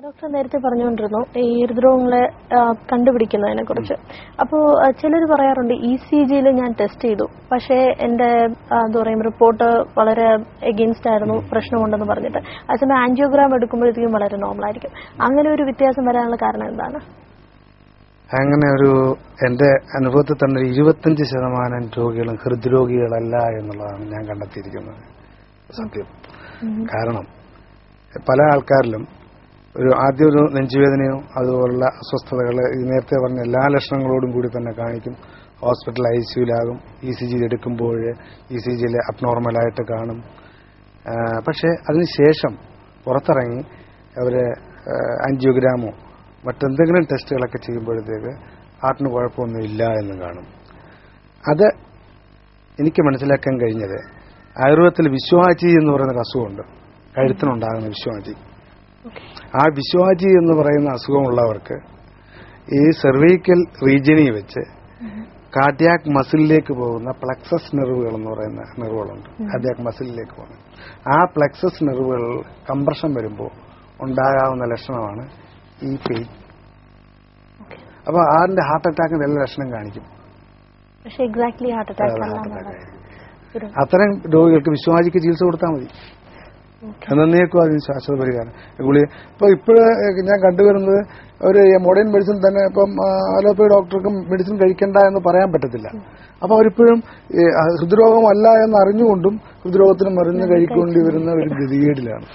Doctor നേരത്തെ പറഞ്ഞുകൊണ്ടിരുന്നു ഈ ഹൃദ്രോഗങ്ങളെ കണ്ടുപിടിക്കുന്നതിനെ കുറിച്ച്. അപ്പോൾ ചിലർ പറയാറുണ്ട് ECGയിൽ ഞാൻ ടെസ്റ്റ് ചെയ്തു, പക്ഷേ എൻ്റെ എന്താ പറയുക റിപ്പോർട്ട് വളരെ എഗെയിൻസ്റ്റ് ആയിരുന്നു, പ്രശ്നമുണ്ടെന്ന് പറഞ്ഞിട്ട്. അതേസമയം ആൻജിയോഗ്രാം എടുക്കുമ്പോഴത്തേക്കും വളരെ നോർമൽ ആയിരിക്കും. അങ്ങനെ ഒരു വ്യത്യാസം വരാനുള്ള കാരണം എന്താണ്? അങ്ങനെ ഒരു എൻ്റെ അനുഭവത്തിൽ തന്നെ 25% രോഗികളും ഹൃദ്രോഗികളല്ല എന്നുള്ളതാണ് ഞാൻ കണ്ടെത്തിയിരിക്കുന്നത് സത്യം. കാരണം പല ആൾക്കാരിലും ആദ്യം ഒരു നെഞ്ചുവേദനയോ അതുപോലുള്ള അസ്വസ്ഥതകൾ നേരത്തെ പറഞ്ഞ എല്ലാ ലക്ഷണങ്ങളോടും കൂടി തന്നെ കാണിക്കും. ഹോസ്പിറ്റൽ ICUലാകും. ECG എടുക്കുമ്പോൾ ECGയിൽ അബ്നോർമലായിട്ട് കാണും. പക്ഷേ അതിനുശേഷം പുറത്തിറങ്ങി അവർ ആൻജിയോഗ്രാമോ മറ്റെന്തെങ്കിലും ടെസ്റ്റുകളൊക്കെ ചെയ്യുമ്പോഴത്തേക്ക് ഹാർട്ടിന് കുഴപ്പമൊന്നും ഇല്ല എന്ന് കാണും. അത് എനിക്ക് മനസ്സിലാക്കാൻ കഴിഞ്ഞത് ആയുർവേദത്തിൽ വിശ്വാചി എന്ന് പറയുന്നൊരു അസുഖമുണ്ട്. കഴുത്തിനുണ്ടാകുന്ന വിശ്വാചി. ആ വിശ്വാചി എന്ന് പറയുന്ന അസുഖമുള്ളവർക്ക് ഈ സെർവൈക്കൽ റീജിയനിൽ വെച്ച് കാർഡിയാക് മസിലിലേക്ക് പോകുന്ന പ്ലക്സസ് നെർവുകൾ എന്ന് പറയുന്ന നെർവുകളുണ്ട്. കാർഡിയാക് മസിലിലേക്ക് പോകുന്നത് ആ പ്ലക്സസ് നെർവുകൾ കംപ്രഷൻ വരുമ്പോൾ ഉണ്ടാകാവുന്ന ലക്ഷണമാണ് ഈ പെയിൻ. അപ്പോൾ ആറിന്റെ ഹാർട്ട് അറ്റാക്കിന്റെ എല്ലാ ലക്ഷണം കാണിക്കും. അത്തരം രോഗികൾക്ക് വിശ്വാചിക്ക് ചികിത്സ കൊടുത്താൽ മതി. എന്നേക്കും അതിന് ശാശ്വത പരിഹാരം. ഇപ്പോഴ് ഞാൻ കണ്ടുവരുന്നത് ഒരു മോഡേൺ മെഡിസിൻ തന്നെ ഇപ്പം അലോപ്പതി ഡോക്ടർക്കും മെഡിസിൻ കഴിക്കണ്ട എന്ന് പറയാൻ പറ്റത്തില്ല. അപ്പൊ അവരിപ്പോഴും ഹൃദ്രോഗമല്ല എന്ന് അറിഞ്ഞുകൊണ്ടും ഹൃദ്രോഗത്തിന് മരുന്ന് കഴിക്കേണ്ടി വരുന്ന ഒരു ഗതികേടിലാണ്.